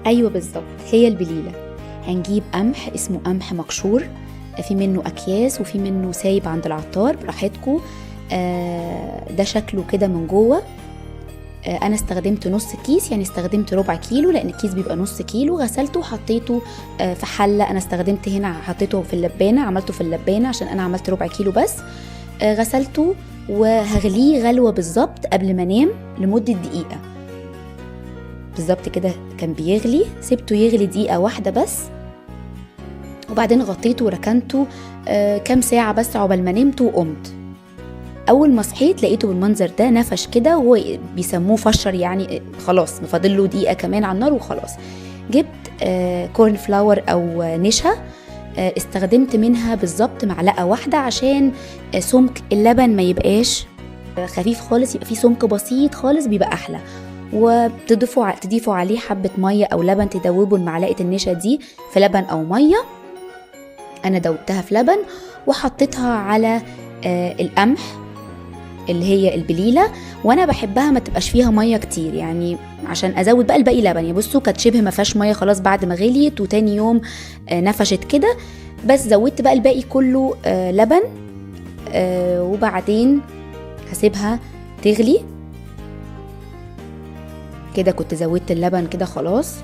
ايوه بالظبط، هي البليله. هنجيب قمح اسمه قمح مقشور، في منه اكياس وفي منه سايب عند العطار براحتكم. ده شكله كده من جوه. انا استخدمت نص كيس، يعني استخدمت ربع كيلو لان الكيس بيبقى نص كيلو. غسلته وحطيته في حله. انا استخدمت هنا حطيته في اللبانه، عملته في اللبانه عشان انا عملت ربع كيلو بس. غسلته وهغليه غلوه بالظبط قبل ما انام لمده دقيقه بالظبط كده. كان بيغلي، سبته يغلي دقيقه واحده بس، وبعدين غطيته وركنته كام ساعه بس عقبال ما نمت وقمت. اول ما صحيت لقيته بالمنظر ده، نفش كده، وهو بيسموه فشر يعني. خلاص مفاضل له دقيقه كمان على النار وخلاص. جبت كورن فلاور او نشا، استخدمت منها بالظبط معلقه واحده عشان سمك اللبن ما يبقاش خفيف خالص، يبقى فيه سمك بسيط خالص بيبقى احلى. وتضيفوا عليه حبه ميه او لبن، تدوبوا معلقه النشا دي في لبن او ميه. انا دوبتها في لبن وحطيتها على القمح اللي هي البليله، وانا بحبها ما تبقاش فيها ميه كتير يعني عشان ازود بقى الباقي لبن. يعني بصوا كانت شبه ما فيهاش ميه خلاص بعد ما غليت، وتاني يوم نفشت كده، بس زودت بقى الباقي كله لبن. وبعدين هسيبها تغلي كده. كنت زودت اللبن كده خلاص.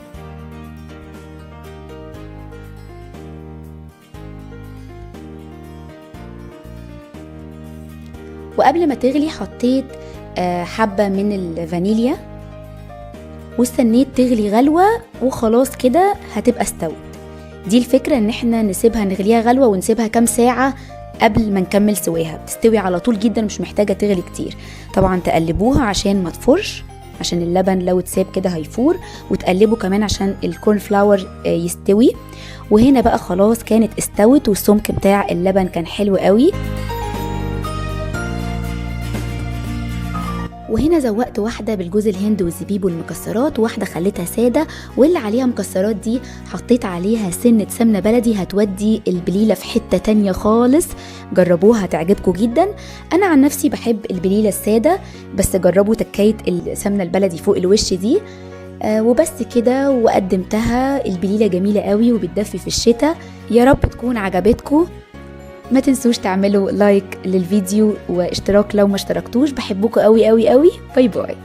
وقبل ما تغلي حطيت حبة من الفانيليا واستنيت تغلي غلوة وخلاص كده هتبقى استوت. دي الفكرة، ان احنا نسيبها نغليها غلوة ونسيبها كام ساعة قبل ما نكمل سواها. بتستوي على طول جدا، مش محتاجة تغلي كتير. طبعا تقلبوها عشان ما تفرش، عشان اللبن لو اتساب كده هيفور، وتقلبوا كمان عشان الكورن فلاور يستوي. وهنا بقى خلاص كانت استوت، والسمك بتاع اللبن كان حلو قوي. وهنا زوقت واحدة بالجوز الهند والزبيب والمكسرات، وواحدة خليتها سادة، واللي عليها مكسرات دي حطيت عليها سنة سمنة بلدي هتودي البليلة في حتة تانية خالص. جربوها هتعجبكم جدا. أنا عن نفسي بحب البليلة السادة، بس جربوا تكاية السمنة البلدي فوق الوش دي. وبس كده وقدمتها. البليلة جميلة قوي وبتدفي في الشتاء. يا رب تكون عجبتكم. ما تنسوش تعملوا لايك للفيديو واشتراك لو ما اشتركتوش. بحبكم قوي قوي قوي. باي باي.